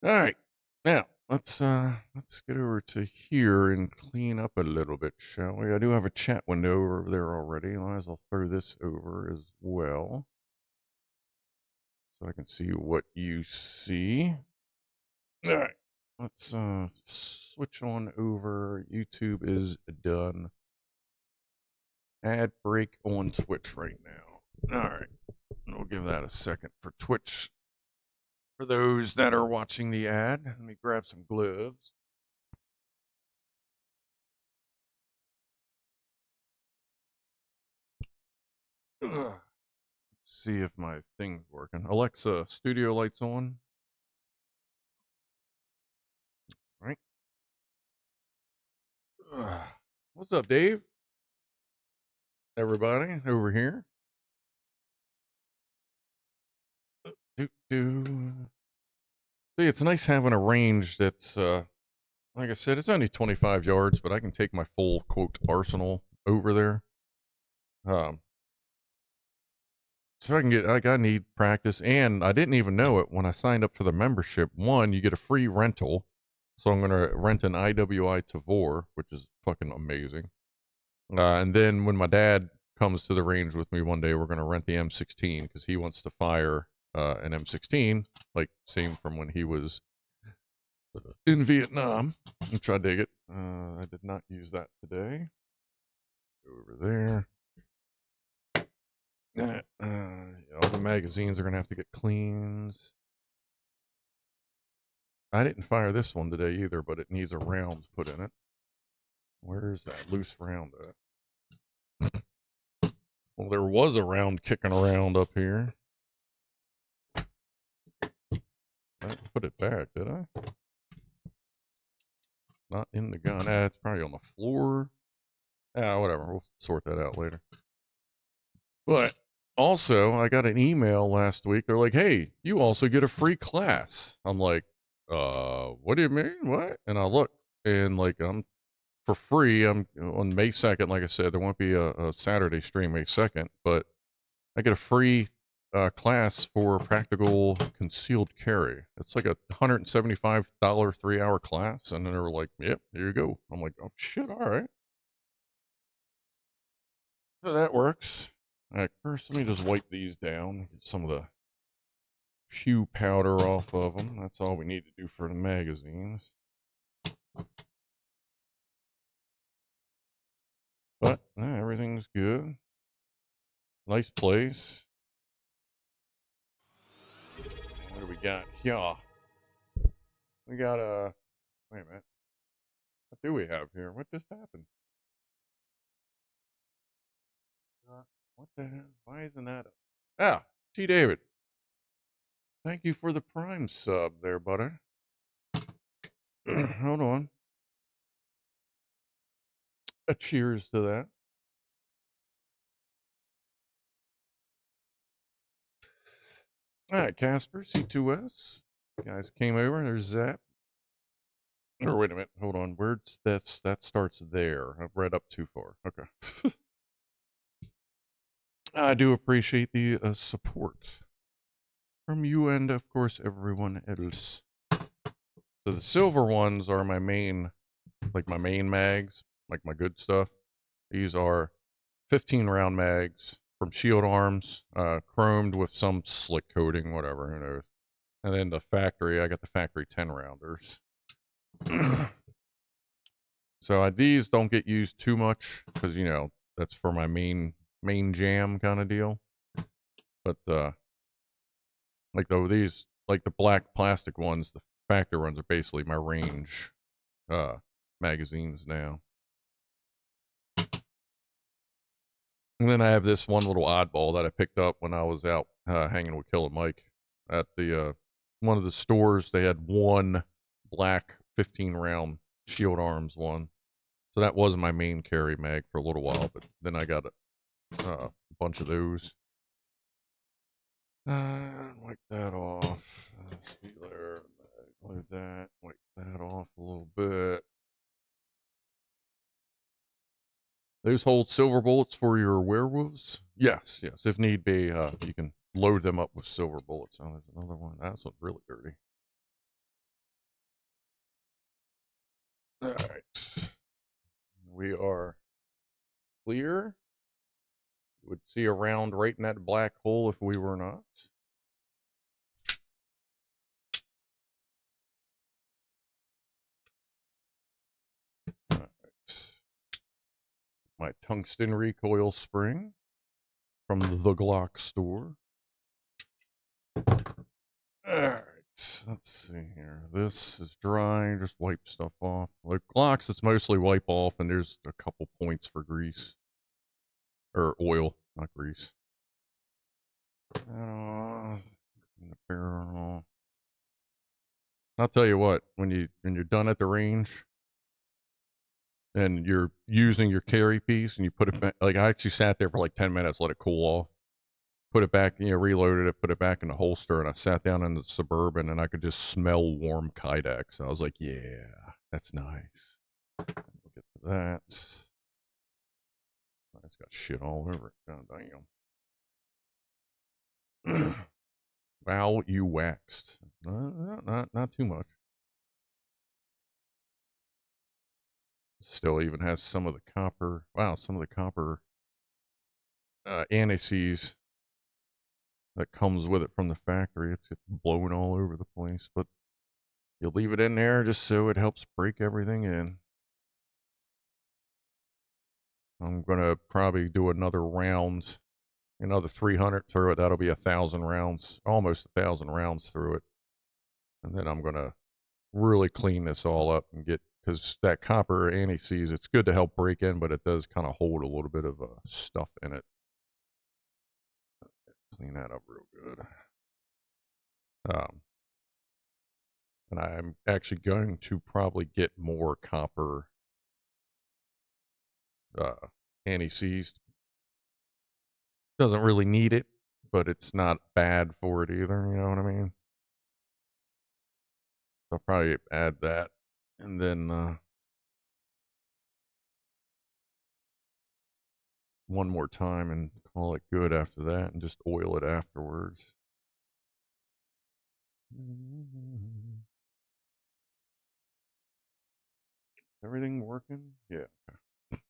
All right, now let's get over to here and clean up a little bit, shall we? I do have a chat window over there already. Might as well throw this over as well, so I can see what you see. All right, let's switch on over. YouTube is done. Ad break on Twitch right now. All right, we'll give that a second for Twitch. For those that are watching the ad, let me grab some gloves. Let's see if my thing's working. Alexa, studio lights on. All right. What's up, Dave? Everybody over here. See, it's nice having a range that's, like I said, it's only 25 yards, but I can take my full, quote, arsenal over there. So I can get, like, I need practice, and I didn't even know it when I signed up for the membership. One, you get a free rental. So I'm going to rent an IWI Tavor, which is fucking amazing. And then when my dad comes to the range with me one day, we're going to rent the M16 because he wants to fire an M16, like same from when he was in Vietnam, which I dig it. I did not use that today. Go over there. All the magazines are going to have to get cleaned. I didn't fire this one today either, but it needs a round put in it. Where's that loose round at? Well, there was a round kicking around up here. I didn't put it back, did I? Not in the gun. It's probably on the floor. Whatever. We'll sort that out later. But also, I got an email last week. They're like, hey, you also get a free class. I'm like, what do you mean? What? And I look, and like, I'm for free. I'm on May 2nd. Like I said, there won't be a Saturday stream May 2nd, but I get a free class for practical concealed carry. It's like a $175 3-hour class. And then they were like, yep, here you go. I'm like, oh shit, all right. So that works. All right, first let me just wipe these down, get some of the pew powder off of them. That's all we need to do for the magazines. But everything's good. Nice place. What do we got here? We got a. Wait a minute. What do we have here? What just happened? What the hell? Why isn't that? T. David. Thank you for the Prime sub there, buddy. Hold on. A cheers to that. All right, Casper, C2S. You guys came over. There's Zap. Or wait a minute. Hold on. Where's that? That starts there. I've read up too far. Okay. I do appreciate the support from you and, of course, everyone else. So the silver ones are my main, like my main mags, like my good stuff. These are 15 round mags from Shield Arms, chromed with some slick coating, whatever, who knows. And then the factory, I got the factory 10 rounders. So these don't get used too much because, you know, that's for my main jam kind of deal. But like though these, like the black plastic ones, the factory ones are basically my range magazines now. And then I have this one little oddball that I picked up when I was out hanging with Killer Mike at the one of the stores. They had one black 15 round Shield Arms one. So that was my main carry mag for a little while, but then I got a bunch of those. Wipe that off. Speed there. Load that. Wipe that off a little bit. Those hold silver bullets for your werewolves? Yes, yes. If need be, you can load them up with silver bullets. Oh, there's another one. That's really dirty. All right. We are clear. You would see a round right in that black hole if we were not. All right. My tungsten recoil spring from the Glock store. Alright, let's see here. This is dry, just wipe stuff off. Like Glocks, it's mostly wipe off, and there's a couple points for grease. Or oil, not grease. In the barrel. I'll tell you what, when you're done at the range, and you're using your carry piece, and you put it back, like I actually sat there for like 10 minutes, let it cool off. Put it back, reloaded it, put it back in the holster, and I sat down in the Suburban, and I could just smell warm Kydex. I was like, yeah, that's nice. We'll get to that. It's got shit all over it. God damn. Wow, you waxed. Not too much. Still even has some of the copper. Wow, some of the copper anti-seize that comes with it from the factory. It's blowing all over the place, but you leave it in there just so it helps break everything in. I'm going to probably do another round, another 300 through it. That'll be 1,000 rounds, almost 1,000 rounds through it. And then I'm going to really clean this all up and get, because that copper anti-seize, it's good to help break in, but it does kind of hold a little bit of stuff in it. Clean that up real good. And I'm actually going to probably get more copper anti-seized. Doesn't really need it, but it's not bad for it either, you know what I mean? I'll probably add that, and then one more time and call it good after that, and just oil it afterwards. Everything working? Yeah. It's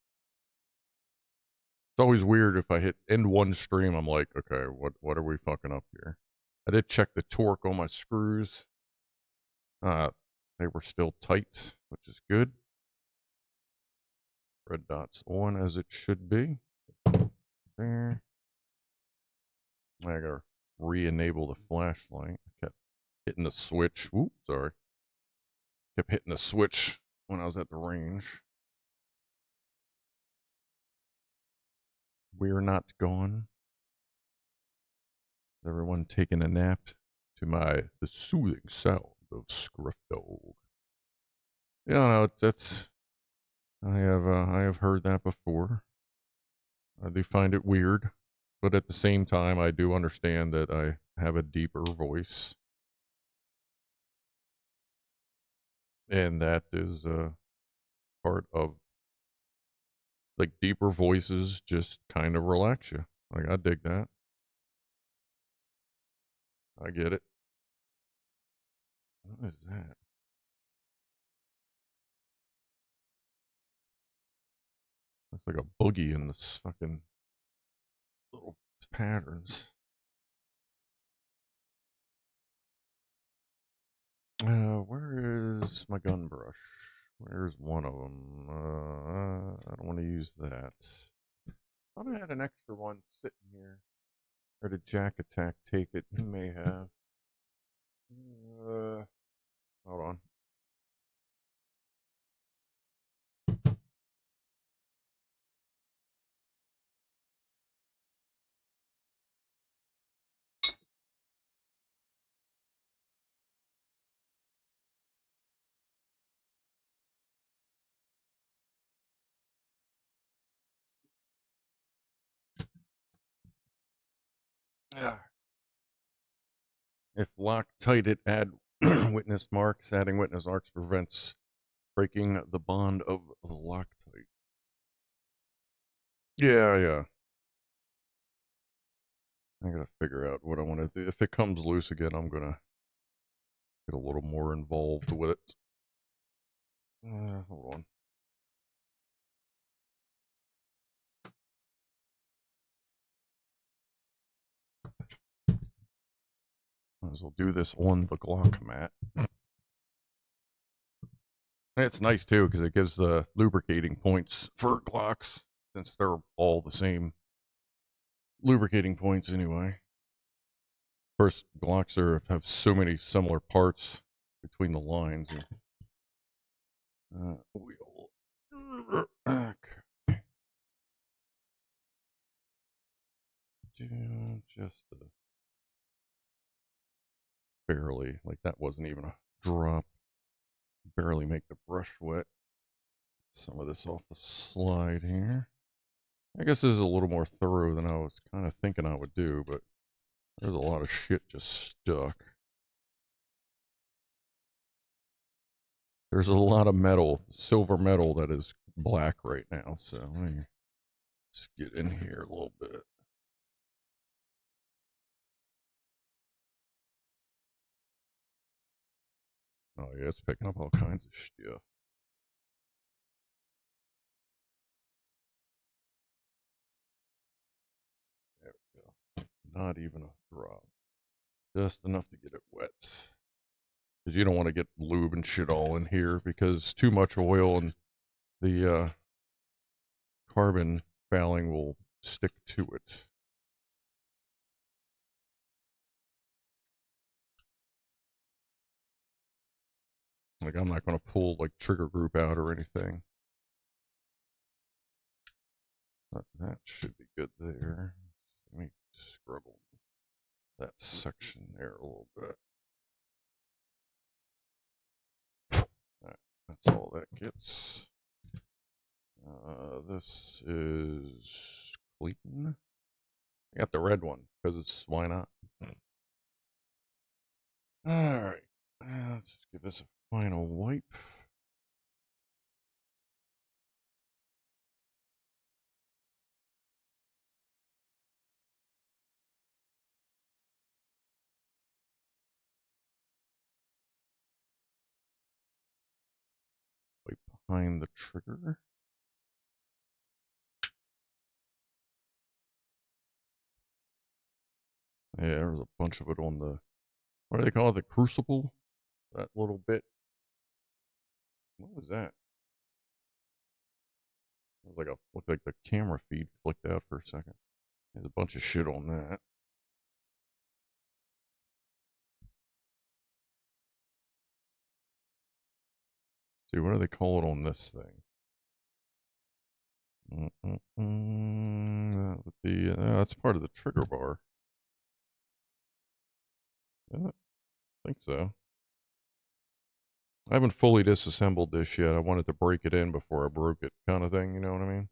always weird if I hit end one stream, I'm like, okay, what are we fucking up here? I did check the torque on my screws. They were still tight, which is good. Red dot's on as it should be. There. I gotta re-enable the flashlight. I kept hitting the switch. Oops, sorry. Kept hitting the switch when I was at the range. We're not gone. Everyone taking a nap to the soothing sound of Scrufdog. Yeah, no, that's I have heard that before. I do find it weird, but at the same time, I do understand that I have a deeper voice, and that is part of, like, deeper voices just kind of relax you. Like, I dig that. I get it. What is that? Looks like a boogie in this fucking little patterns. Where is my gun brush? Where's one of them? I don't want to use that. I thought I had an extra one sitting here. Or did Jack Attack take it? He may have. Hold on. Yeah. If locked tight, it add witness marks. Adding witness marks prevents breaking the bond of the Loctite. Yeah, yeah. I gotta figure out what I want to do. If it comes loose again, I'm gonna get a little more involved with it. Hold on. Might as well do this on the Glock mat. It's nice too because it gives the lubricating points for Glocks since they're all the same lubricating points anyway. Of course, Glocks have so many similar parts between the lines. Wheel. Okay. Just barely, like that wasn't even a drop. Barely make the brush wet. Some of this off the slide here. I guess this is a little more thorough than I was kind of thinking I would do, but there's a lot of shit just stuck. There's a lot of metal, silver metal that is black right now, so let me just get in here a little bit. Oh yeah, it's picking up all kinds of stuff. There we go. Not even a drop. Just enough to get it wet. Because you don't want to get lube and shit all in here because too much oil and the carbon fouling will stick to it. Like I'm not going to pull like trigger group out or anything. But that should be good there. Let me scrub that section there a little bit. That's all that gets. This is clean. I got the red one because it's why not. All right, let's just give this a final wipe. Wipe behind the trigger. Yeah, there's a bunch of it on the, what do they call it, the crucible? That little bit. What was that? It was like looked like the camera feed flicked out for a second. There's a bunch of shit on that. See, what do they call it on this thing? That would be, that's part of the trigger bar. Yeah, I think so. I haven't fully disassembled this yet. I wanted to break it in before I broke it, kind of thing, you know what I mean?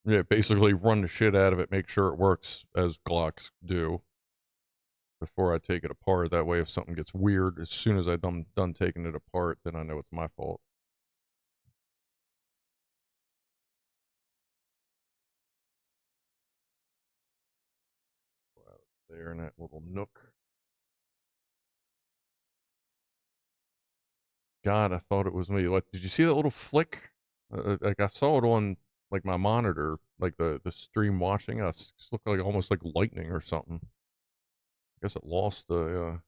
Yeah, basically run the shit out of it, make sure it works as Glocks do before I take it apart. That way, if something gets weird, as soon as I'm done taking it apart, then I know it's my fault. There in that little nook. God, I thought it was me. Like, did you see that little flick? Like I saw it on like my monitor, like the stream watching us. It looked like almost like lightning or something. I guess it lost the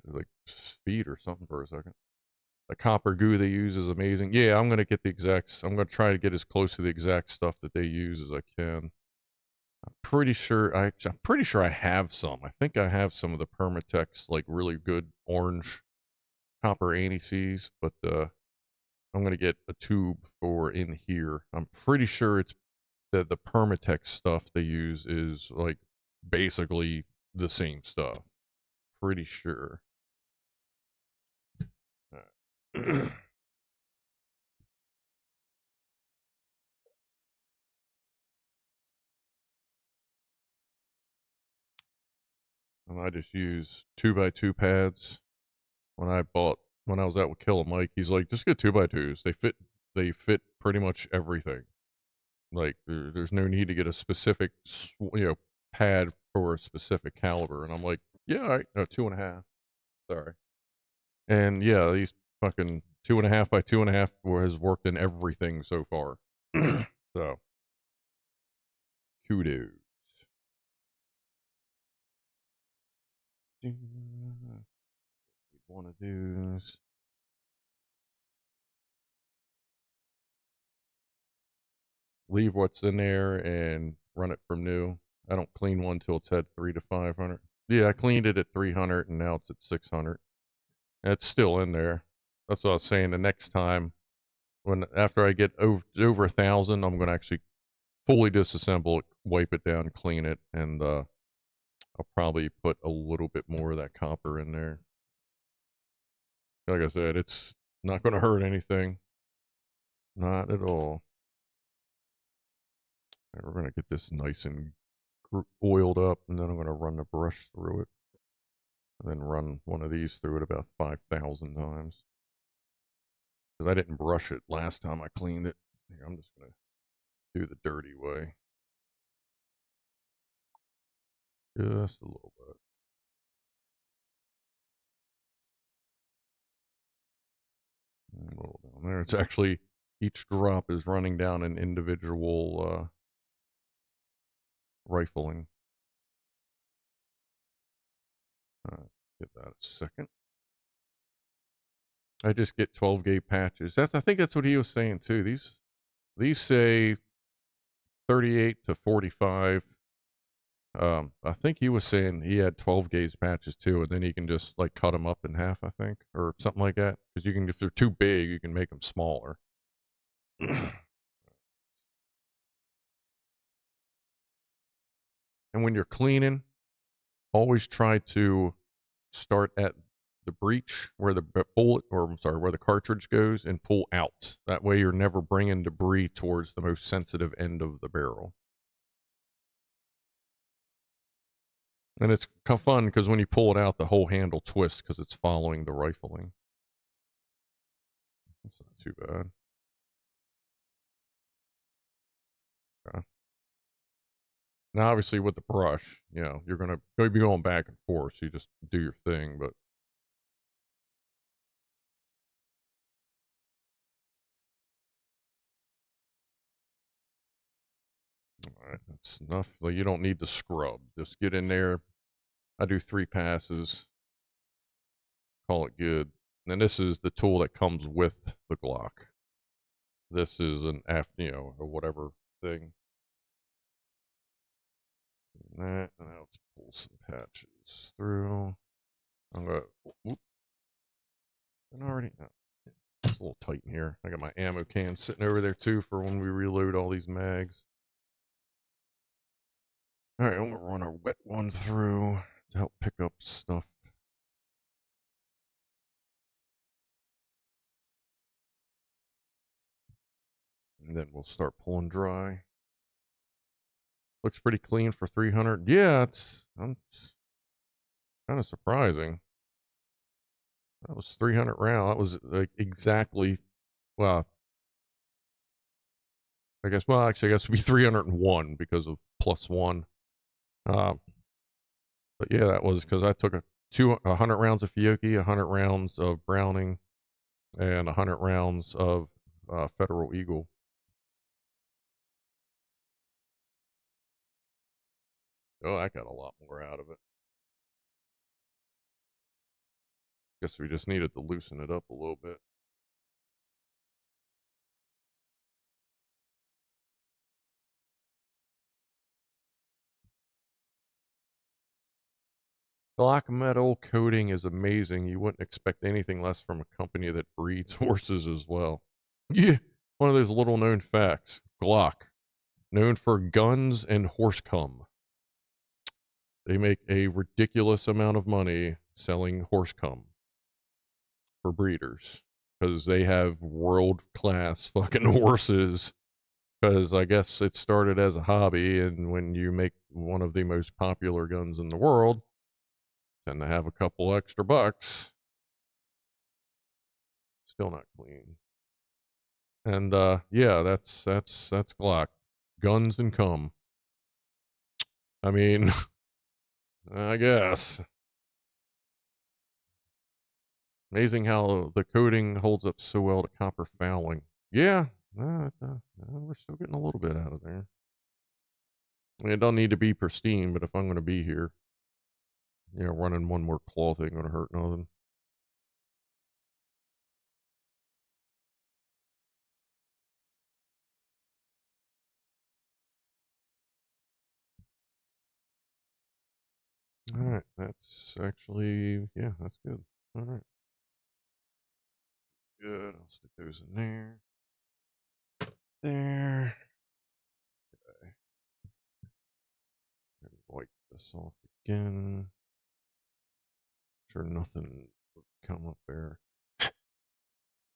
like speed or something for a second. The copper goo they use is amazing. Yeah, I'm gonna get the exact. I'm gonna try to get as close to the exact stuff that they use as I can. I'm pretty sure I have some. I think I have some of the Permatex like really good orange copper anti-seize, but I'm gonna get a tube for in here. I'm pretty sure it's that the Permatex stuff they use is like basically the same stuff. Pretty sure. And I just use 2x2 pads. When I was out with Killer Mike, he's like, just get 2x2s. They fit pretty much everything. Like there's no need to get a specific pad for a specific caliber. And I'm like, yeah, all right, no, 2.5. Sorry. And yeah, these fucking 2.5 by 2.5 has worked in everything so far. So, kudos. One of those. Leave what's in there and run it from new. I don't clean one till it's at 300 to 500. Yeah, I cleaned it at 300 and now it's at 600. It's still in there. That's what I was saying. The next time, after I get over 1,000, I'm gonna actually fully disassemble it, wipe it down, clean it, and I'll probably put a little bit more of that copper in there. Like I said, it's not gonna hurt anything. Not at all. Right, we're gonna get this nice and oiled up, and then I'm gonna run the brush through it, and then run one of these through it about 5,000 times. Because I didn't brush it last time I cleaned it. Here, I'm just gonna do the dirty way. Just a little bit. A little down there. It's actually, each drop is running down an individual rifling. Get that a second. I just get 12 gauge patches. I think that's what he was saying too. These say 38 to 45. I think he was saying he had 12 gauge patches too, and then he can just like cut them up in half, I think, or something like that. Because you can, if they're too big, you can make them smaller. And when you're cleaning, always try to start at the breech where the bullet, or I'm sorry, where the cartridge goes, and pull out. That way you're never bringing debris towards the most sensitive end of the barrel. And it's fun because when you pull it out, the whole handle twists because it's following the rifling. That's not too bad. Okay. Now, obviously, with the brush, you know, you're going to be going back and forth, so you just do your thing, but all right, that's enough. Like, you don't need to scrub. Just get in there. I do 3 passes. Call it good. And this is the tool that comes with the Glock. This is an or whatever thing. And now let's pull some patches through. I'm gonna. Whoop. And already. No, it's a little tight in here. I got my ammo can sitting over there too for when we reload all these mags. All right, I'm gonna run a wet one through to help pick up stuff. And then we'll start pulling dry. Looks pretty clean for 300. Yeah, it's kind of surprising. That was 300 round. That was like exactly, well, actually, I guess it'd be 301 because of +1. But yeah, that was because I took 100 rounds of Fiocchi, 100 rounds of Browning, and 100 rounds of Federal Eagle. Oh, I got a lot more out of it. Guess we just needed to loosen it up a little bit. Black metal coating is amazing. You wouldn't expect anything less from a company that breeds horses as well. Yeah, one of those little known facts. Glock, known for guns and horse cum. They make a ridiculous amount of money selling horse cum for breeders because they have world-class fucking horses. Because I guess it started as a hobby, and when you make one of the most popular guns in the world, tend to have a couple extra bucks. Still not clean. And yeah, that's Glock. Guns and cum. I mean, I guess. Amazing how the coating holds up so well to copper fouling. Yeah, we're still getting a little bit out of there. I mean, it don't need to be pristine, but if I'm going to be here, running one more cloth ain't going to hurt nothing. All right, that's actually, yeah, that's good. All right. Good, I'll stick those in there. There. Okay. Wipe this off again. Sure nothing would come up there.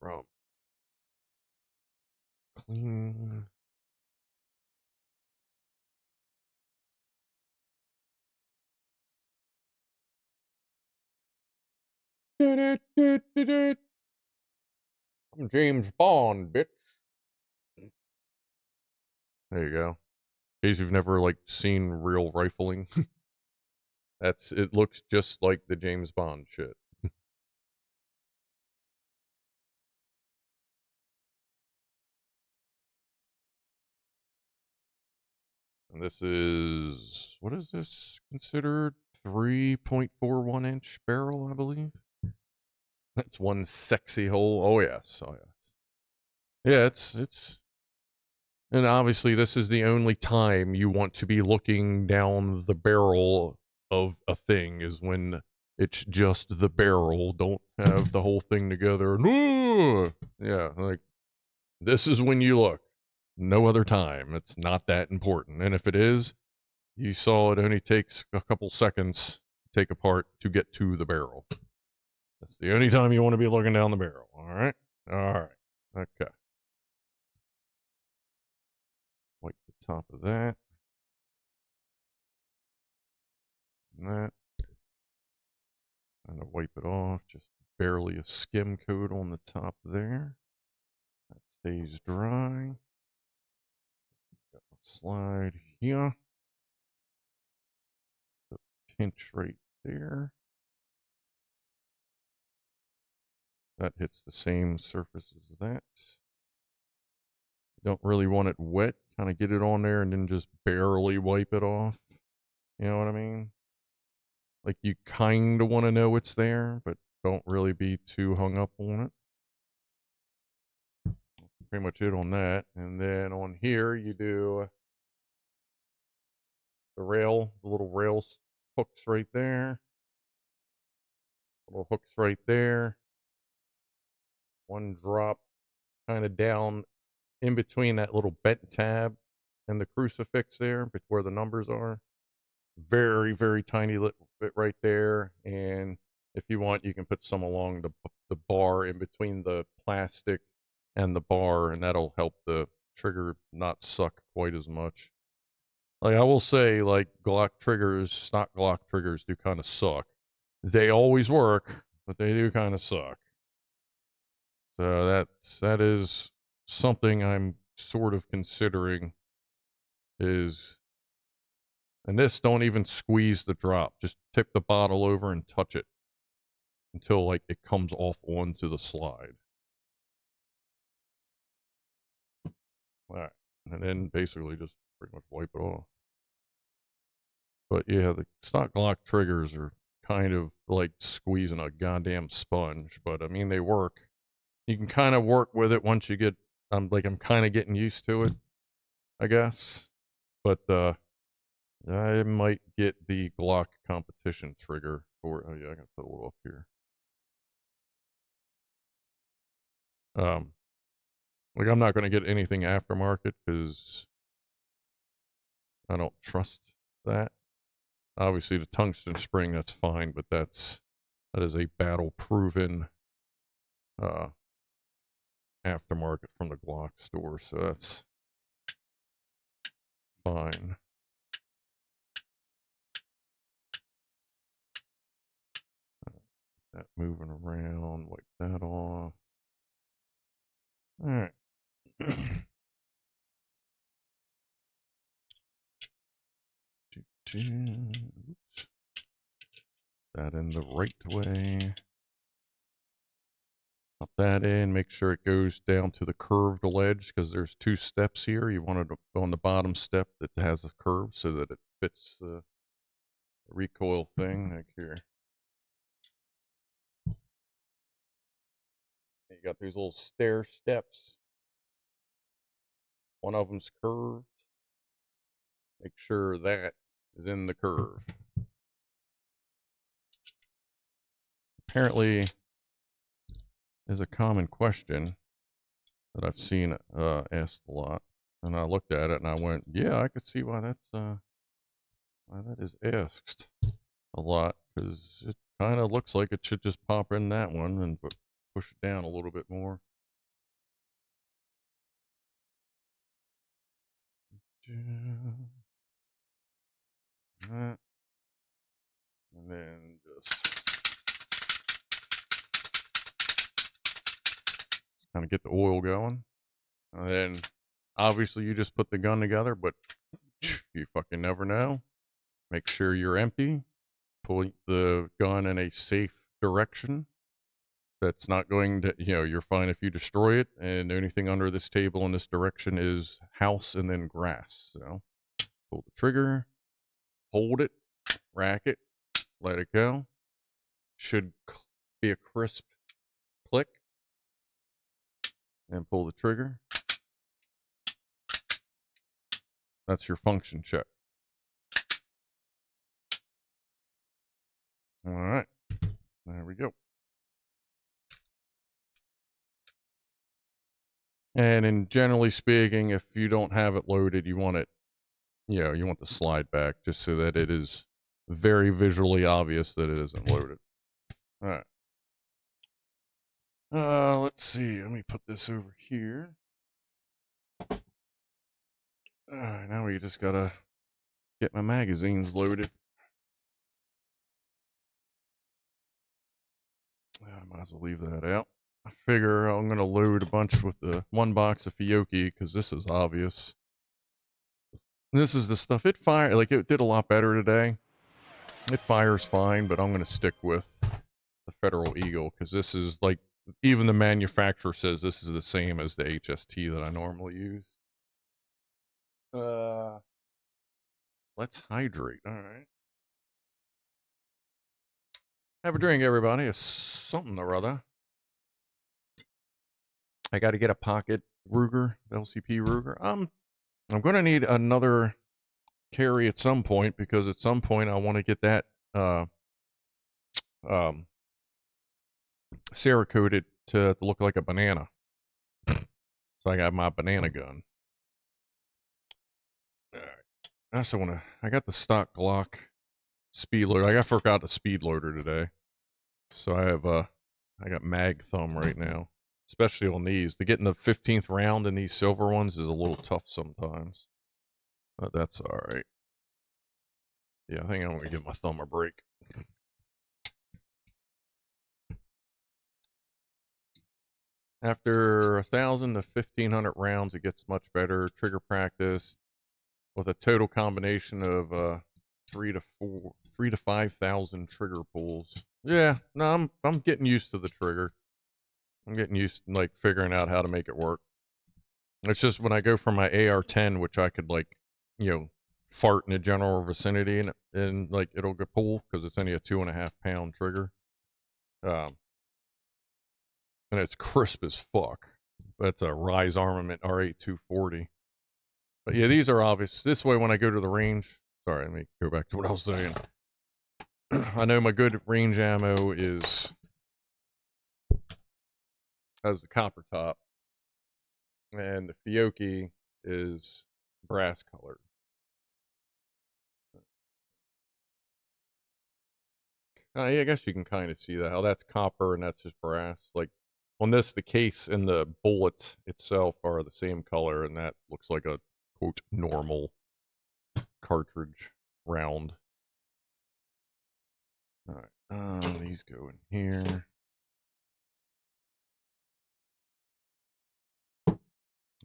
From clean. I'm James Bond, bitch. There you go. In case you've never seen real rifling, it looks just like the James Bond shit. And this is, what is this considered? 3.41 inch barrel, I believe. That's one sexy hole. Oh yes, oh yes. Yeah, it's and obviously this is the only time you want to be looking down the barrel of a thing is when it's just the barrel. Don't have the whole thing together. No! Yeah, this is when you look. No other time. It's not that important. And if it is, you saw it only takes a couple seconds to take apart to get to the barrel. That's the only time you want to be looking down the barrel. All right? All right. Okay. Wipe the top of that. And that. Kind of wipe it off. Just barely a skim coat on the top there. That stays dry. Got the slide here. The pinch right there. That hits the same surface as that. Don't really want it wet. Kind of get it on there and then just barely wipe it off. You know what I mean? Like you kind of want to know it's there, but don't really be too hung up on it. Pretty much it on that. And then on here, you do the little rails hooks right there. Little hooks right there. One drop kind of down in between that little bent tab and the crucifix there, where the numbers are. Very, very tiny little bit right there. And if you want, you can put some along the bar in between the plastic and the bar, and that'll help the trigger not suck quite as much. Like I will say, Glock triggers, stock Glock triggers do kind of suck. They always work, but they do kind of suck. So that is something I'm sort of considering is, and this, don't even squeeze the drop. Just tip the bottle over and touch it until it comes off onto the slide. All right. And then basically just pretty much wipe it off. But yeah, the stock Glock triggers are kind of like squeezing a goddamn sponge, but I mean, they work. You can kind of work with it once you get, I'm kind of getting used to it, I guess. But I might get the Glock competition trigger for, oh yeah, I gotta put a little up here. I'm not going to get anything aftermarket because I don't trust that. Obviously, the tungsten spring, that's fine, but that is a battle-proven aftermarket from the Glock store, so that's fine. That moving around, wipe that off. All right. Oops. That in the right way. Pop that in, make sure it goes down to the curved ledge because there's 2 steps here. You want it to go on the bottom step that has a curve so that it fits the recoil thing, like here. You got these little stair steps. One of them's curved. Make sure that is in the curve. Apparently, is a common question that I've seen asked a lot. And I looked at it and I went, yeah, I could see why that's why that is asked a lot, because it kind of looks like it should just pop in that one and push it down a little bit more. That. And then just kind of get the oil going. And then obviously you just put the gun together, but you fucking never know. Make sure you're empty. Point the gun in a safe direction. That's not going to, you know, you're fine if you destroy it. And anything under this table in this direction is house and then grass. So pull the trigger, hold it, rack it, let it go. Should be a crisp click. And pull the trigger. That's your function check. All right. There we go. And in generally speaking, if you don't have it loaded, you want it, you know, you want the slide back just so that it is very visually obvious that it isn't loaded. All right. Let's see. Let me put this over here. Now we just gotta get my magazines loaded. I might as well leave that out. I figure I'm gonna load a bunch with the 1 box of Fiocchi because this is obvious. This is the stuff it fired. Like, it did a lot better today. It fires fine, but I'm gonna stick with the Federal Eagle because this is like, even the manufacturer says this is the same as the HST that I normally use. Let's hydrate. All right. Have a drink, everybody. It's something or other. I got to get a pocket Ruger, LCP Ruger. I'm going to need another carry at some point because at some point I want to get that Cerakoted to look like a banana. So I got my banana gun. All right. I also want to. I got the stock Glock speed loader. I forgot the speed loader today, so I have I got mag thumb right now, especially on these. To get in the 15th round in these silver ones is a little tough sometimes, but that's all right. Yeah, I think I'm gonna give my thumb a break. After 1,000 to 1,500 rounds, it gets much better. Trigger practice with a total combination of 3,000 to 5,000 trigger pulls. Yeah, no, I'm getting used to the trigger. I'm getting used to like figuring out how to make it work. It's just when I go for my AR-10, which I could like, you know, fart in the general vicinity and like it'll get pull because it's only a 2.5 pound trigger. And it's crisp as fuck. That's a Rise Armament R8 But yeah, these are obvious. This way, when I go to the range, sorry, let me go back to what I was saying. I know my good range ammo has the copper top, and the Fiocchi is brass colored. Yeah, I guess you can kind of see that, how that's copper and that's just brass. Like on this, the case and the bullet itself are the same color, and that looks like a quote normal cartridge round. All right, these go in here.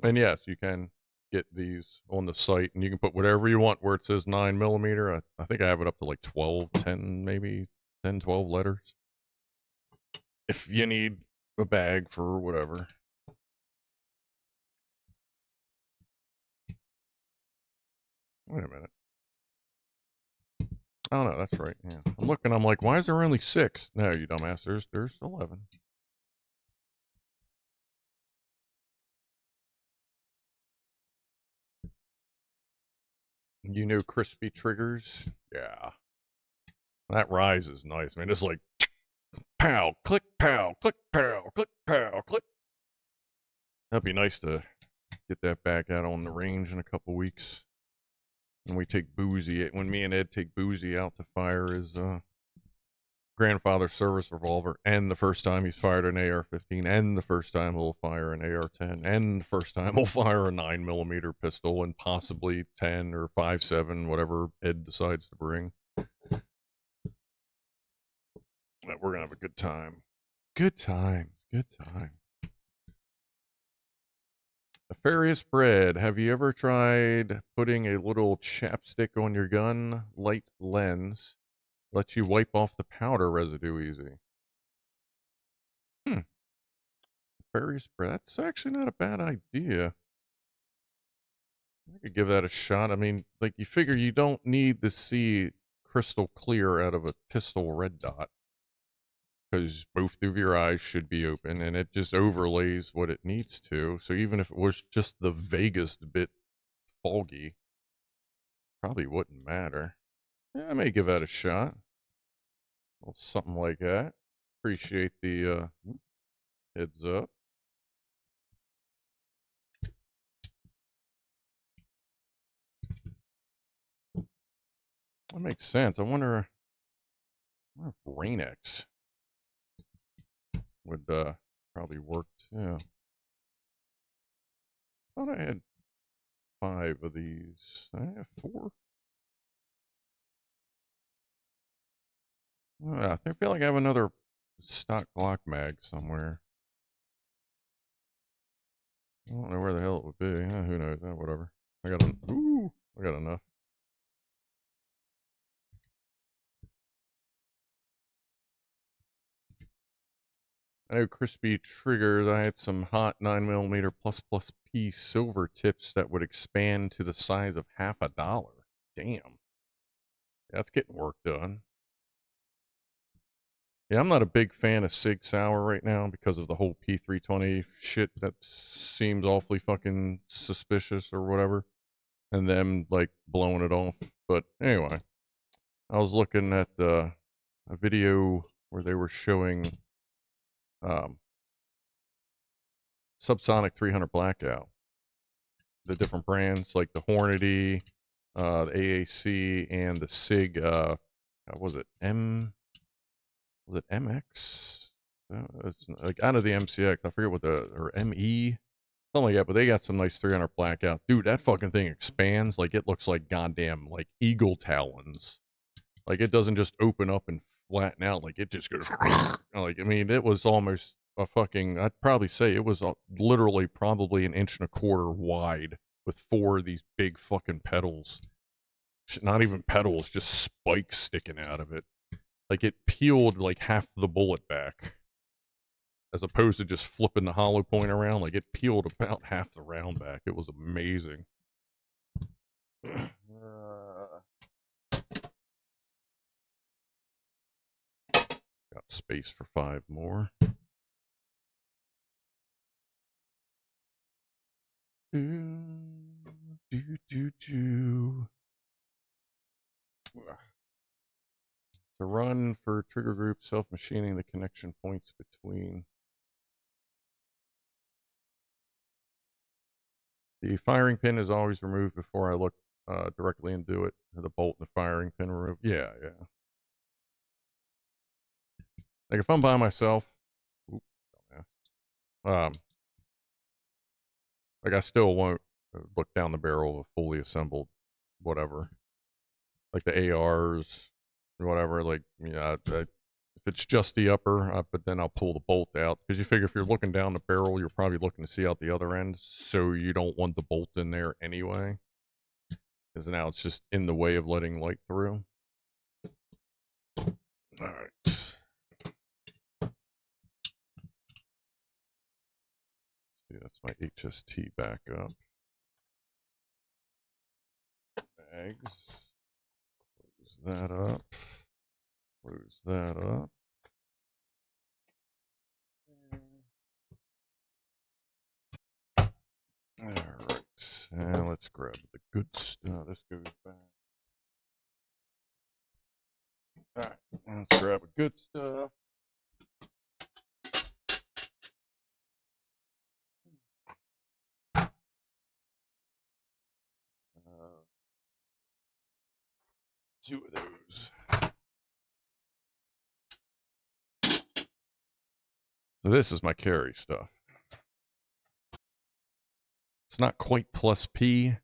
And yes, you can get these on the site, and you can put whatever you want where it says 9mm. I think I have it up to like 12, 10, maybe 10, 12 letters. If you need a bag for whatever. Wait a minute. Oh no, that's right. Yeah, I'm looking. I'm like, why is there only 6? No, you dumbass. There's 11. You know, crispy triggers. Yeah, that rise is nice. I mean, it's like pow, click, pow, click, pow, click, pow, click. That'd be nice to get that back out on the range in a couple weeks. When we take Boozy, when me and Ed take Boozy out to fire his grandfather's service revolver, and the first time he's fired an AR-15, and the first time he'll fire an AR-10, and the first time he'll fire a 9mm pistol, and possibly 10 or 5.7, whatever Ed decides to bring. We're gonna have a good time. Good times. Good time. Nefarious Bread, have you ever tried putting a little chapstick on your gun? Light lens lets you wipe off the powder residue easy. Nefarious Bread, that's actually not a bad idea. I could give that a shot. I mean, like, you figure you don't need to see crystal clear out of a pistol red dot, because both of your eyes should be open, and it just overlays what it needs to. So even if it was just the vaguest bit foggy, probably wouldn't matter. Yeah, I may give that a shot. Well, something like that. Appreciate the heads up. That makes sense. I wonder if Rain-X would probably work too. I thought I had 5 of these. I have 4. I feel like I have another stock Glock mag somewhere. I don't know where the hell it would be. Who knows? Whatever. I got enough. I know crispy triggers. I had some hot 9mm plus P silver tips that would expand to the size of $50. Damn. That's getting work done. Yeah, I'm not a big fan of Sig Sauer right now because of the whole P320 shit that seems awfully fucking suspicious or whatever. And them, like, blowing it off. But anyway, I was looking at a video where they were showing Subsonic 300 Blackout. The different brands, like the Hornady, the AAC, and the Sig, was it MX? It's like out of the MCX. I forget what or ME, something like that. But they got some nice 300 Blackout. Dude, that fucking thing expands. Like, it looks like goddamn, like, eagle talons. Like, it doesn't just open up and flatten out. Like, it just goes, like, I mean, it was almost a fucking, I'd probably say it was literally probably 1.25 inches wide with 4 of these big fucking pedals. Not even pedals, just spikes sticking out of it. Like, it peeled like half the bullet back. As opposed to just flipping the hollow point around. Like, it peeled about half the round back. It was amazing. Got space for 5 more. To run for trigger group, self-machining the connection points between. The firing pin is always removed before I look directly into it. The bolt and the firing pin removed. Yeah. Like, if I'm by myself, like, I still won't look down the barrel of a fully assembled whatever. Like the ARs or whatever. Like, yeah, if it's just the upper, but then I'll pull the bolt out. Because you figure if you're looking down the barrel, you're probably looking to see out the other end. So you don't want the bolt in there anyway. Because now it's just in the way of letting light through. Alright. That's my HST backup. Bags. Close that up. Close that up. Alright, and let's grab the good stuff. This goes back. Alright, let's grab a good stuff. Two of those. So this is my carry stuff. It's not quite plus P.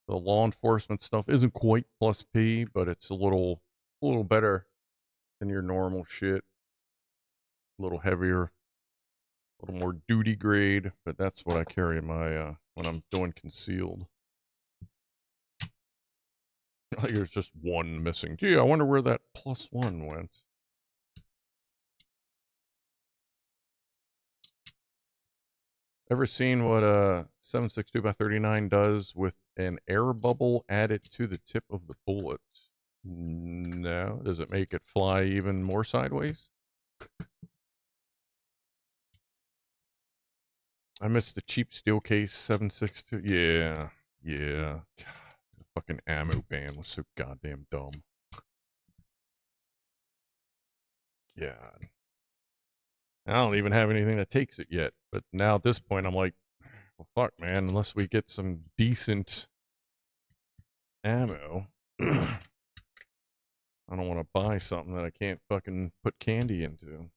The law enforcement stuff isn't quite plus P, but it's a little better than your normal shit. A little heavier, a little more duty grade, but that's what I carry in my when I'm doing concealed. Like there's just one missing. Gee, I wonder where that +1 went. Ever seen what a 7.62x39 does with an air bubble added to the tip of the bullet? No. Does it make it fly even more sideways? I missed the cheap steel case 7.62. Yeah. Yeah. God, the fucking ammo ban was so goddamn dumb. God. I don't even have anything that takes it yet. But now at this point, I'm like, well, fuck, man. Unless we get some decent ammo, I don't want to buy something that I can't fucking put candy into.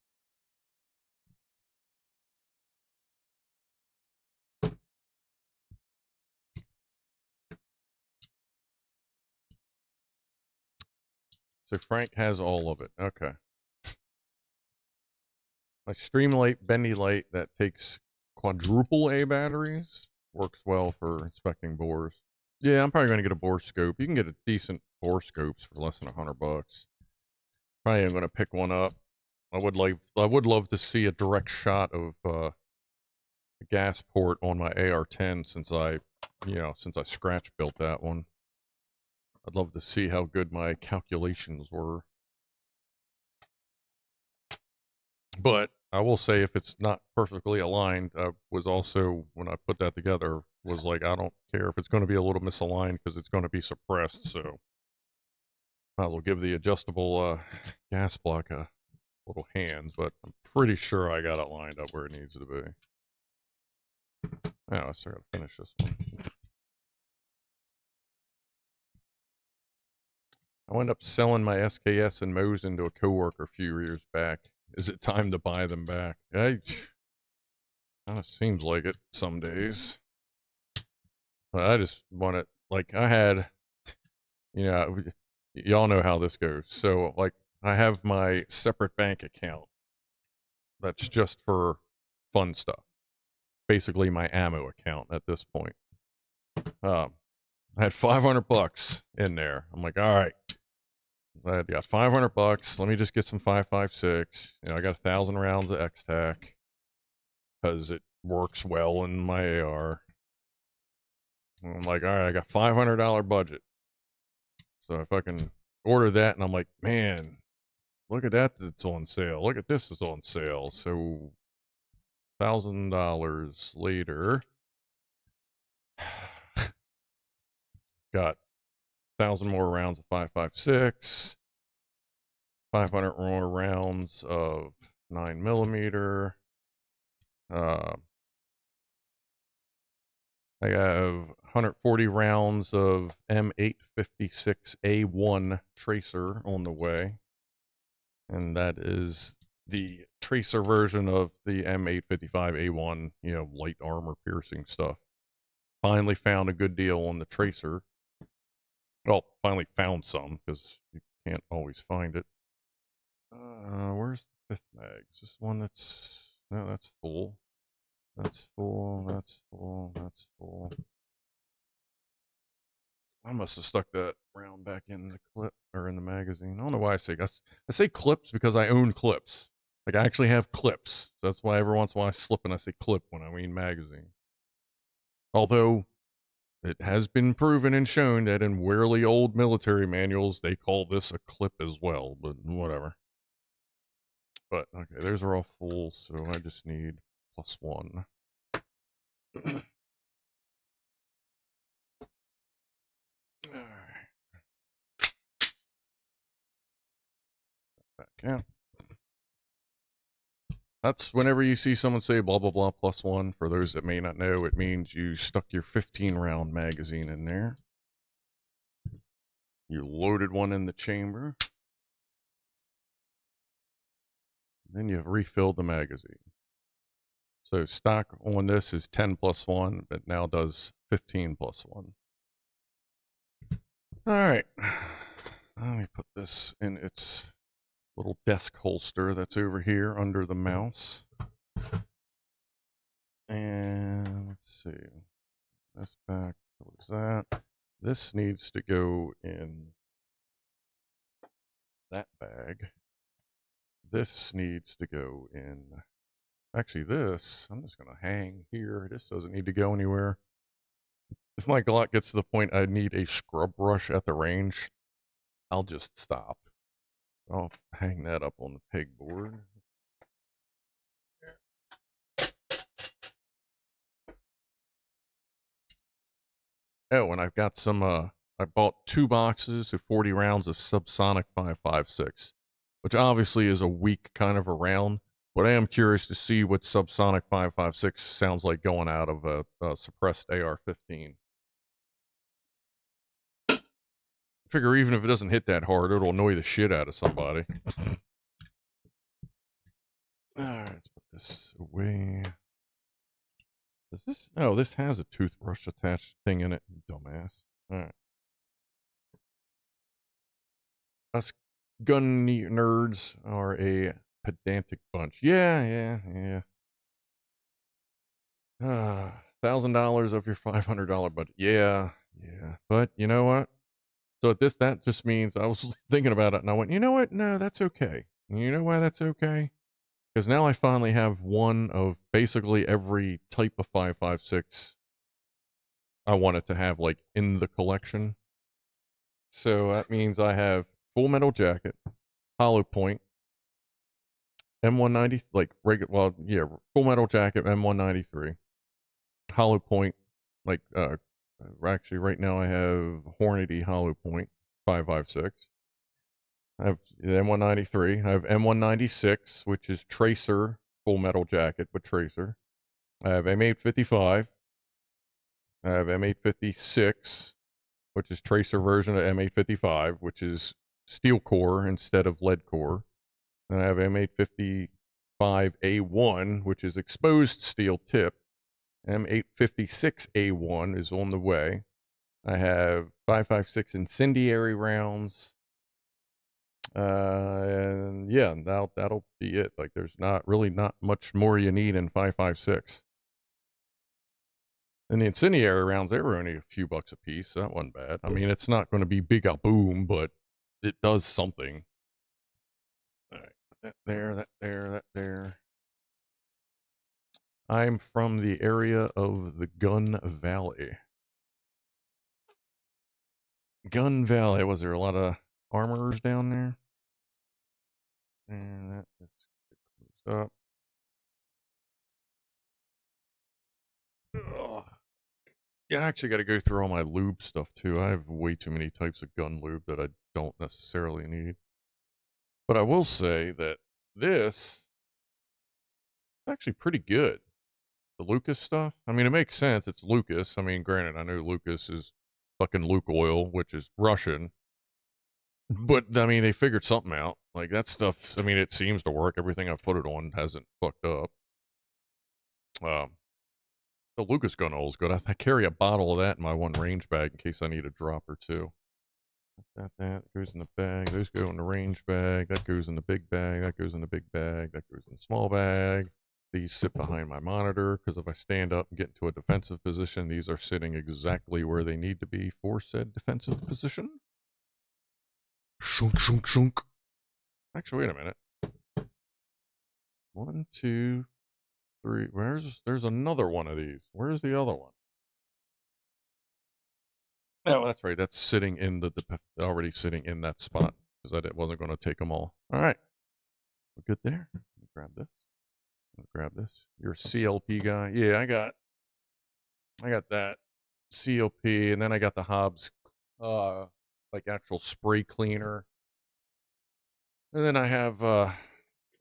So Frank has all of it. Okay. My Streamlight Bendy Light that takes quadruple A batteries works well for inspecting bores. Yeah, I'm probably going to get a bore scope. You can get a decent bore scopes for less than $100. Probably am going to pick one up. I would love to see a direct shot of the gas port on my AR-10 since I scratch built that one. I'd love to see how good my calculations were. But I will say if it's not perfectly aligned, I was also, when I put that together, was like, I don't care if it's going to be a little misaligned because it's going to be suppressed, so I will give the adjustable gas block a little hand, but I'm pretty sure I got it lined up where it needs to be. Oh, I still got to finish this one. I wound up selling my SKS and Mosin to a coworker a few years back. Is it time to buy them back? Kind of seems like it some days. But I just want it, like, I had, y'all know how this goes. So, like, I have my separate bank account that's just for fun stuff. Basically my ammo account at this point. I had $500 in there. I'm like, all right, I got $500. Let me just get some 5.56. I got 1,000 rounds of X-Tac because it works well in my AR. And I'm like, all right, I got $500 budget. So if I can order that, and I'm like, man, look at that, it's on sale. Look at this, it's on sale. So $1,000 later, got 1,000 more rounds of 5.56, 500 more rounds of 9mm. I have 140 rounds of M856A1 tracer on the way. And that is the tracer version of the M855A1, light armor piercing stuff. Finally found a good deal on the tracer. Well, finally found some, because you can't always find it. Where's the 5th mag? Is this one that's... No, that's full. That's full, that's full, that's full. I must have stuck that round back in the clip, or in the magazine. I don't know why I say clips because I own clips. Like, I actually have clips. That's why every once in a while I slip and I say clip when I mean magazine. Although it has been proven and shown that in really old military manuals, they call this a clip as well, but whatever. But, okay, theirs are all full, so I just need +1. Alright. Back out. That's whenever you see someone say blah, blah, blah, +1. For those that may not know, it means you stuck your 15-round magazine in there. You loaded one in the chamber. Then you've refilled the magazine. So stock on this is 10 +1, but now does 15 +1. All right. Let me put this in its little desk holster that's over here under the mouse. And let's see. This back, close that. This needs to go in that bag. This needs to go in. Actually, this, I'm just going to hang here. This doesn't need to go anywhere. If my Glock gets to the point I need a scrub brush at the range, I'll just stop. I'll hang that up on the pegboard. Oh, and I've got some, I bought 2 boxes of 40 rounds of Subsonic 5.56, which obviously is a weak kind of a round, but I am curious to see what Subsonic 5.56 sounds like going out of a suppressed AR-15. I figure even if it doesn't hit that hard, it'll annoy the shit out of somebody. Alright, let's put this away. Does this? Oh, this has a toothbrush attached thing in it, dumbass. Alright. Us gun nerds are a pedantic bunch. Yeah. $1,000 of your $500 budget. Yeah. But you know what? So that just means I was thinking about it and I went, you know what? No, that's okay. You know why that's okay? Because now I finally have one of basically every type of 5.56 I wanted to have like in the collection. So that means I have Full Metal Jacket, Hollow Point, M190, like regular, well, yeah, Full Metal Jacket, M193, Hollow Point, like, actually right now I have Hornady Hollow Point 5.56. I have the M193. I have M196, which is Tracer Full Metal Jacket, but Tracer. I have M855. I have M856, which is Tracer version of M855, which is steel core instead of lead core. And I have M855A1, which is exposed steel tip. M856A1 is on the way. I have 5.56 incendiary rounds. And yeah, that'll be it. Like, there's not much more you need in 5.56. And the incendiary rounds, they were only a few bucks a piece. So that wasn't bad. I mean, it's not going to be big a boom, but it does something. All right, that there. I'm from the area of the Gun Valley. Gun Valley. Was there a lot of armorers down there? And that is closed up. Ugh. Yeah, I actually got to go through all my lube stuff too. I have way too many types of gun lube that I don't necessarily need. But I will say that this is actually pretty good. The Lucas stuff. I mean, it makes sense. It's Lucas. I mean, granted, I know Lucas is fucking Lukoil, which is Russian. But I mean, they figured something out. Like that stuff. I mean, it seems to work. Everything I've put it on hasn't fucked up. The Lucas gun oil is good. I carry a bottle of that in my one range bag in case I need a drop or two. That goes in the bag. Those go in the range bag. That goes in the big bag. That goes in the big bag. That goes in the small bag. These sit behind my monitor because if I stand up and get into a defensive position, these are sitting exactly where they need to be for said defensive position. Shunk, shunk, shunk. Actually, wait a minute. 1, 2, 3. There's another one of these. Where's the other one? Oh, that's right. That's sitting in the already sitting in that spot because I wasn't going to take them all. All right, we're good there. Let me grab this. Grab this. You're a CLP guy. Yeah, I got that CLP, and then I got the Hobbs, like actual spray cleaner, and then I have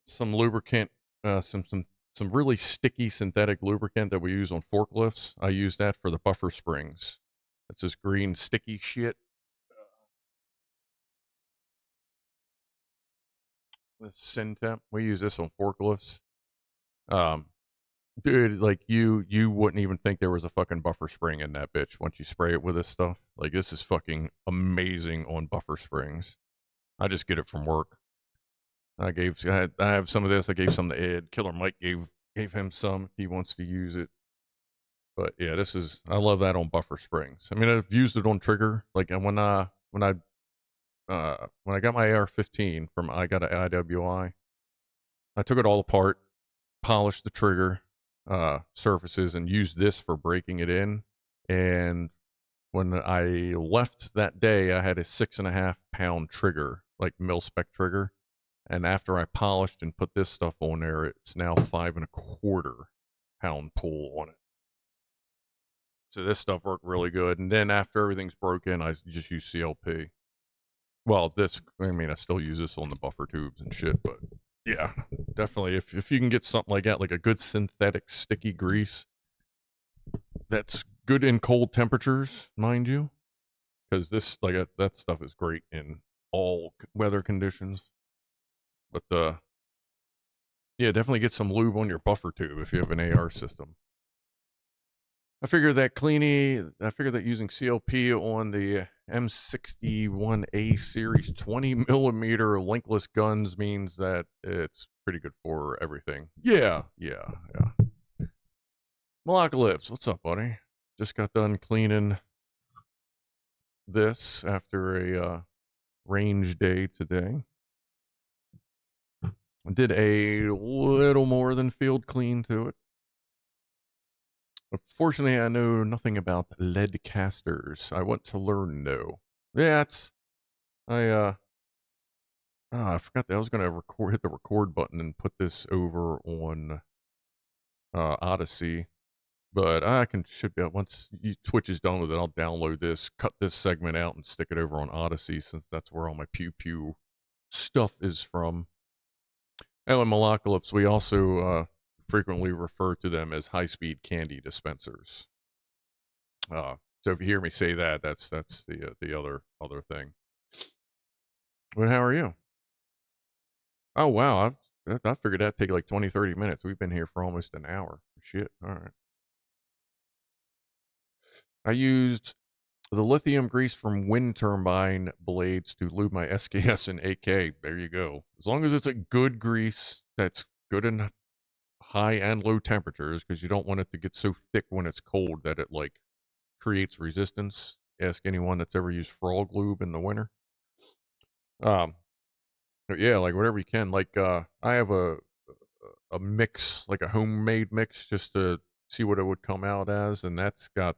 some lubricant, some really sticky synthetic lubricant that we use on forklifts. I use that for the buffer springs. It's this green sticky shit. This Syntep. We use this on forklifts. Um, Dude, like you wouldn't even think there was a fucking buffer spring in that bitch once you spray it with this stuff. Like this is fucking amazing on buffer springs. I just get it from work. I have some of this. I gave some to Ed. Killer Mike gave him some if he wants to use it. But yeah, I love that on buffer springs. I mean, I've used it on trigger. Like when I got my AR-15 from I got an IWI, I took it all apart, polished the trigger surfaces, and used this for breaking it in. And when I left that day, I had a 6.5-pound trigger, like mil spec trigger. And after I polished and put this stuff on there, it's now 5.25-pound pull on it. So this stuff worked really good. And then after everything's broken, I just use CLP. Well, I still use this on the buffer tubes and shit, but yeah, definitely. If you can get something like that, like a good synthetic sticky grease that's good in cold temperatures, mind you, because that stuff is great in all weather conditions. But yeah, definitely get some lube on your buffer tube if you have an AR system. I figure that using CLP on the M61A series 20mm linkless guns means that it's pretty good for everything. Yeah. Malacalypse, what's up, buddy? Just got done cleaning this after a range day today. I did a little more than field clean to it. Unfortunately, I know nothing about lead casters. I want to learn though. Yeah, I forgot that I was gonna hit the record button and put this over on Odyssey, but should be once Twitch is done with it. I'll download this, cut this segment out, and stick it over on Odyssey since that's where all my pew pew stuff is from. Oh, and Malacalypse, we also frequently refer to them as high-speed candy dispensers. So if you hear me say that, that's the other thing. But how are you? Oh wow, I figured that'd take like 20, 30 minutes. We've been here for almost an hour. Shit. All right. I used the lithium grease from wind turbine blades to lube my SKS and AK. There you go. As long as it's a good grease that's good in high and low temperatures, because you don't want it to get so thick when it's cold that it like creates resistance. Ask anyone that's ever used frog lube in the winter. But yeah, like whatever you can. Like I have a mix, like a homemade mix, just to see what it would come out as, and that's got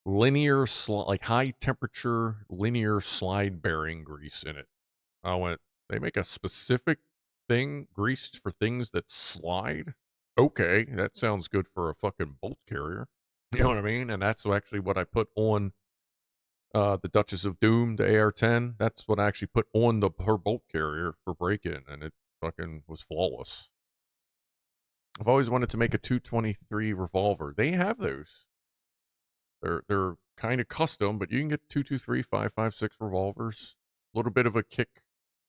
linear like high temperature linear slide bearing grease in it. They make a specific thing greased for things that slide. Okay, that sounds good for a fucking bolt carrier. You know what I mean? And that's actually what I put on the Duchess of Doom, the AR-10. That's what I actually put on her bolt carrier for break-in, and it fucking was flawless. I've always wanted to make a 223 revolver. They have those. They're kind of custom, but you can get 223, 5.56 revolvers. A little bit of a kick,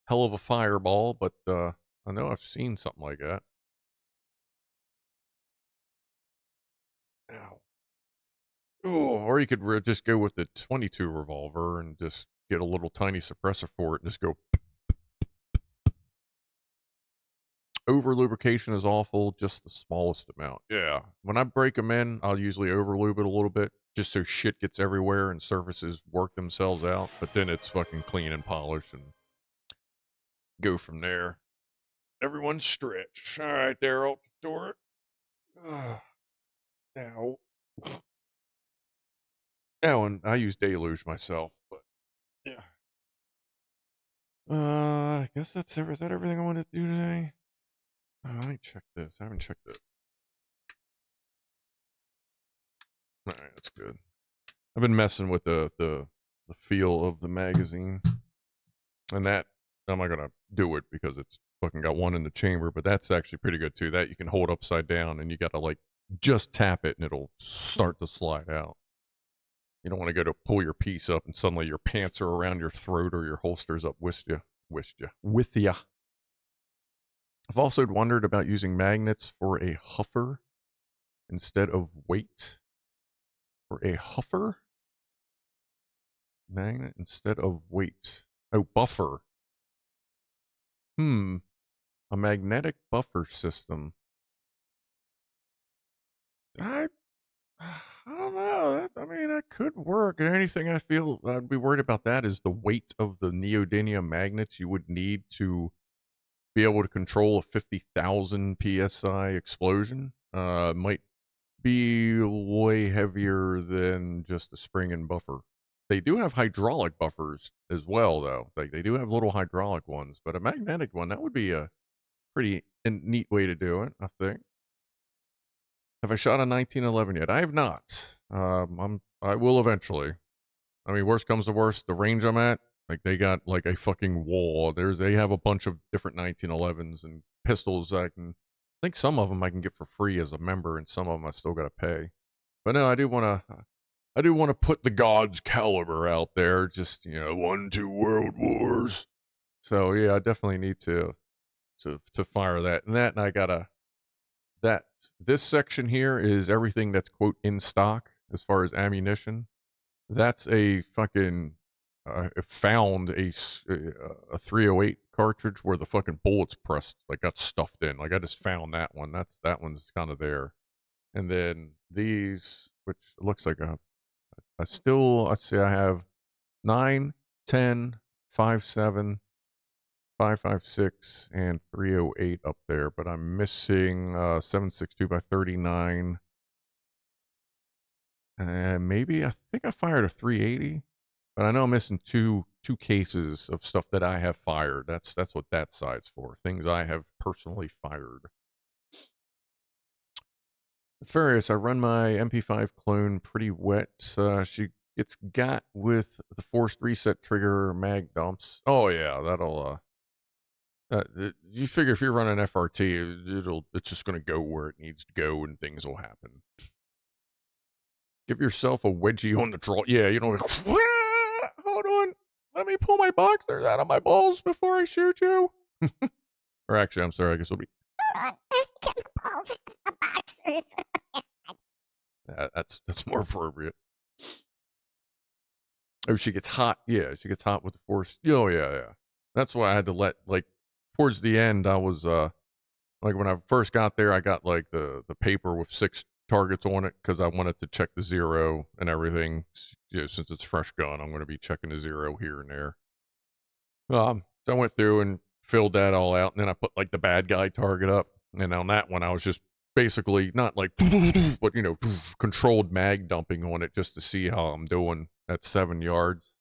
hell of a fireball, but I know I've seen something like that. Ow. Oh, or you could just go with the 22 revolver and just get a little tiny suppressor for it and just go. Over lubrication is awful, just the smallest amount. Yeah. When I break them in, I'll usually over lube it a little bit just so shit gets everywhere and surfaces work themselves out. But then it's fucking clean and polished and go from there. Everyone stretch. All right, Daryl. Door. Now. Oh, and I use deluge myself, but yeah. I guess is that everything I wanted to do today? Let me check this. I haven't checked it. All right, that's good. I've been messing with the feel of the magazine, and that I'm not gonna do it because it's fucking got one in the chamber, but that's actually pretty good too. That you can hold upside down, and you got to like just tap it, and it'll start to slide out. You don't want to go to pull your piece up, and suddenly your pants are around your throat or your holster's up with ya. I've also wondered about using magnets for a huffer instead of weight. For a huffer? Magnet instead of weight. Oh, buffer. A magnetic buffer system. I don't know. I mean, that could work. The only thing I feel I'd be worried about that is the weight of the neodymium magnets you would need to be able to control a 50,000 psi explosion. Might be way heavier than just a spring and buffer. They do have hydraulic buffers as well, though. Like they do have little hydraulic ones, but a magnetic one, that would be a pretty neat way to do it, I think. Have I shot a 1911 yet? I have not. I will eventually. I mean, worst comes to worst, the range I'm at, like they got like a fucking wall. They have a bunch of different 1911s and pistols. I think some of them I can get for free as a member, and some of them I still got to pay. But no, I do want to put the God's caliber out there. Just won 2 world wars. So yeah, I definitely need to fire that. And I gotta this section here is everything that's quote in stock as far as ammunition. That's a fucking found a 308 cartridge where the fucking bullets pressed like got stuffed in. Like I just found that one. That one's kind of there. And then these, which looks like let's see, I have 9, 10, 5.7, 5.56, and 308 up there, but I'm missing 7.62 by 39. Maybe I think I fired a 380, but I know I'm missing two cases of stuff that I have fired. That's what that side's for. Things I have personally fired. Furious, I run my MP5 clone pretty wet. She gets got with the forced reset trigger mag dumps. Oh yeah, that'll you figure if you're running FRT, it's just gonna go where it needs to go, and things will happen. Give yourself a wedgie on the draw. Yeah, hold on. Let me pull my boxers out of my balls before I shoot you. Or actually, I'm sorry. I guess it'll be. Get my balls out of my boxers. That's more appropriate. Oh, she gets hot. Yeah, she gets hot with the force. Oh, yeah. That's why I had to let, like, towards the end, I was, like, when I first got there, I got, like, the paper with 6 targets on it because I wanted to check the 0 and everything. Since it's fresh gun, I'm going to be checking the 0 here and there. So I went through and filled that all out, and then I put, like, the bad guy target up. And on that one, I was just basically not like, but, controlled mag dumping on it just to see how I'm doing at 7 yards.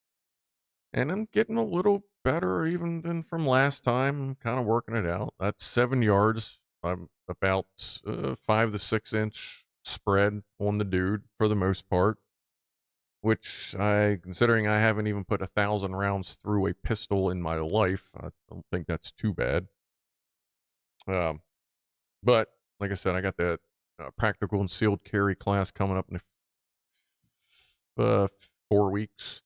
And I'm getting a little better even than from last time. I'm kind of working it out. That's 7 yards. I'm about 5 to 6 inch spread on the dude for the most part. Which considering I haven't even put 1,000 rounds through a pistol in my life, I don't think that's too bad. But like I said, I got that practical and sealed carry class coming up in 4 weeks.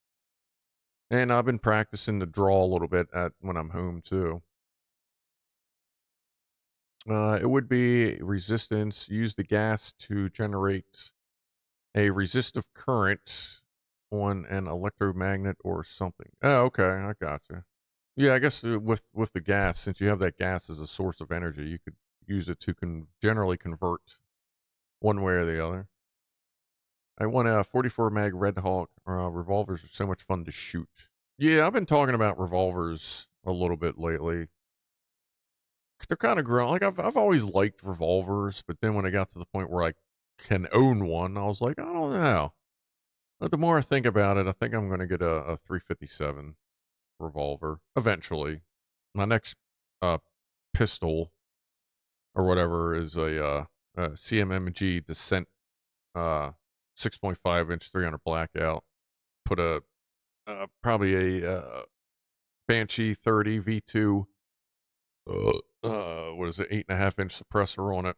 And I've been practicing to draw a little bit when I'm home too. It would be resistance. Use the gas to generate a resistive current on an electromagnet or something. Oh, okay, I gotcha. Yeah, I guess with the gas, since you have that gas as a source of energy, you could use it to generally convert one way or the other. I want a 44 mag Red Hawk. Revolvers are so much fun to shoot. Yeah, I've been talking about revolvers a little bit lately. They're kind of grown. Like I've always liked revolvers, but then when I got to the point where I can own one, I was like, I don't know. But the more I think about it, I think I'm going to get a 357 revolver eventually. My next pistol or whatever is a CMMG Descent 6.5 inch 300 blackout. Put a probably a Banshee 30 V2 what is it, 8.5 inch suppressor on it,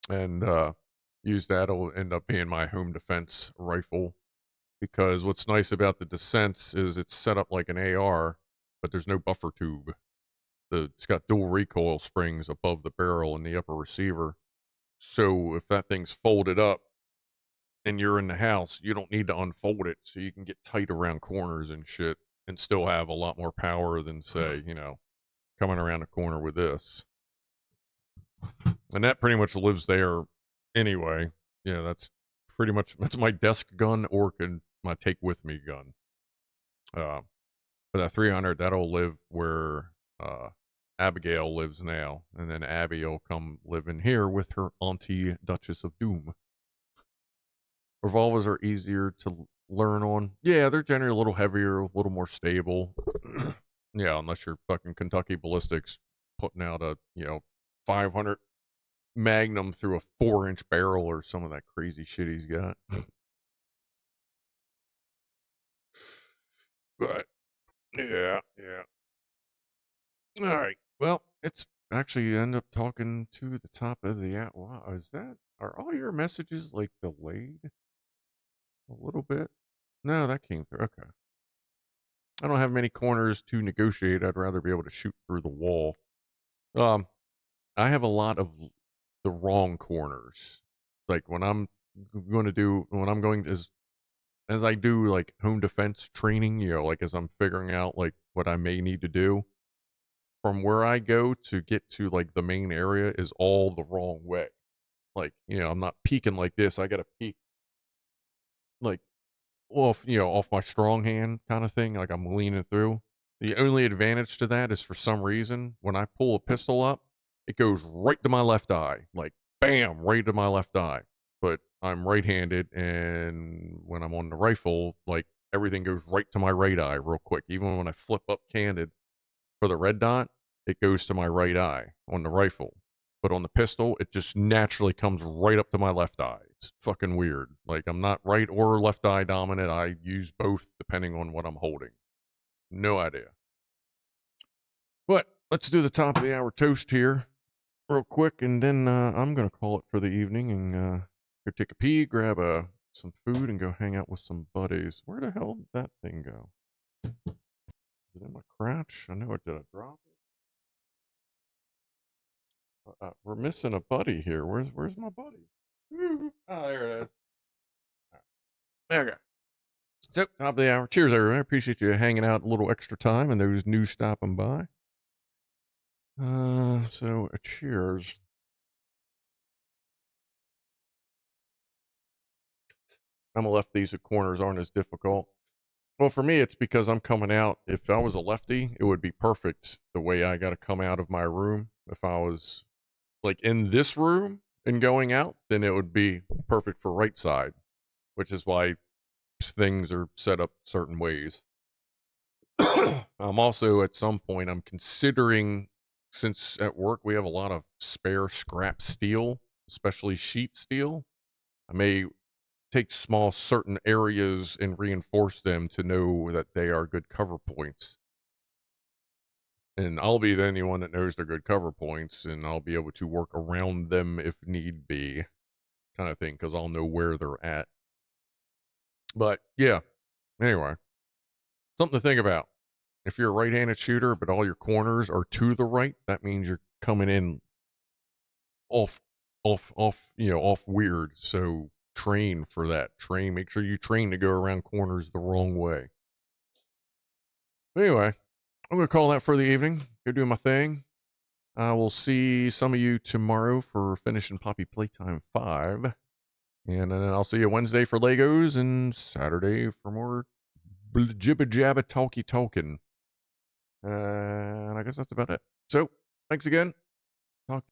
and use that. It'll end up being my home defense rifle, because what's nice about the Descents is it's set up like an AR, but there's no buffer tube. It's got dual recoil springs above the barrel and the upper receiver, so if that thing's folded up and you're in the house, you don't need to unfold it, so you can get tight around corners and shit and still have a lot more power than, say, coming around a corner with this. And that pretty much lives there anyway. Yeah, that's my desk gun or my take with me gun. But that 300, that'll live where Abigail lives now, and then Abby will come live in here with her auntie Duchess of Doom. Revolvers are easier to learn on. Yeah, they're generally a little heavier, a little more stable. Yeah, unless you're fucking Kentucky Ballistics putting out a 500 Magnum through a 4-inch barrel or some of that crazy shit he's got. But yeah. All right. Well, it's actually end up talking to the top of the app. Wow, are all your messages like delayed a little bit? No, that came through. Okay. I don't have many corners to negotiate. I'd rather be able to shoot through the wall. I have a lot of the wrong corners. Like when I'm going as I do like home defense training, like as I'm figuring out like what I may need to do, from where I go to get to like the main area is all the wrong way. Like, I'm not peeking like this. I got to peek like off my strong hand kind of thing. Like I'm leaning through. The only advantage to that is for some reason, when I pull a pistol up, it goes right to my left eye. Like, bam, right to my left eye. But I'm right-handed, and when I'm on the rifle, like, everything goes right to my right eye real quick. Even when I flip up candid for the red dot, it goes to my right eye on the rifle. But on the pistol, it just naturally comes right up to my left eye. It's fucking weird. Like, I'm not right or left eye dominant. I use both depending on what I'm holding. No idea. But let's do the top of the hour toast here real quick, and then I'm going to call it for the evening and go take a pee, grab some food, and go hang out with some buddies. Where the hell did that thing go? Is it in my crotch? I know it did. I drop it? We're missing a buddy here. Where's my buddy? Oh, there it is. There we go. So, top of the hour. Cheers, everyone. I appreciate you hanging out a little extra time and those new stopping by. So cheers. I'm a lefty, so corners aren't as difficult. Well, for me, it's because I'm coming out. If I was a lefty, it would be perfect the way I got to come out of my room. If I was like in this room and going out, then it would be perfect for right side, which is why things are set up certain ways. I'm also at some point, I'm considering, since at work we have a lot of spare scrap steel, especially sheet steel, I may take small certain areas and reinforce them to know that they are good cover points. And I'll be the only one that knows they're good cover points, and I'll be able to work around them if need be, kind of thing, because I'll know where they're at. But yeah, anyway, something to think about. If you're a right-handed shooter, but all your corners are to the right, that means you're coming in off weird. So train for that. Make sure you train to go around corners the wrong way. Anyway, I'm going to call that for the evening. Go do my thing. I will see some of you tomorrow for finishing Poppy Playtime 5. And then I'll see you Wednesday for Legos and Saturday for more jibba jabba talky talking. And I guess that's about it. So, thanks again.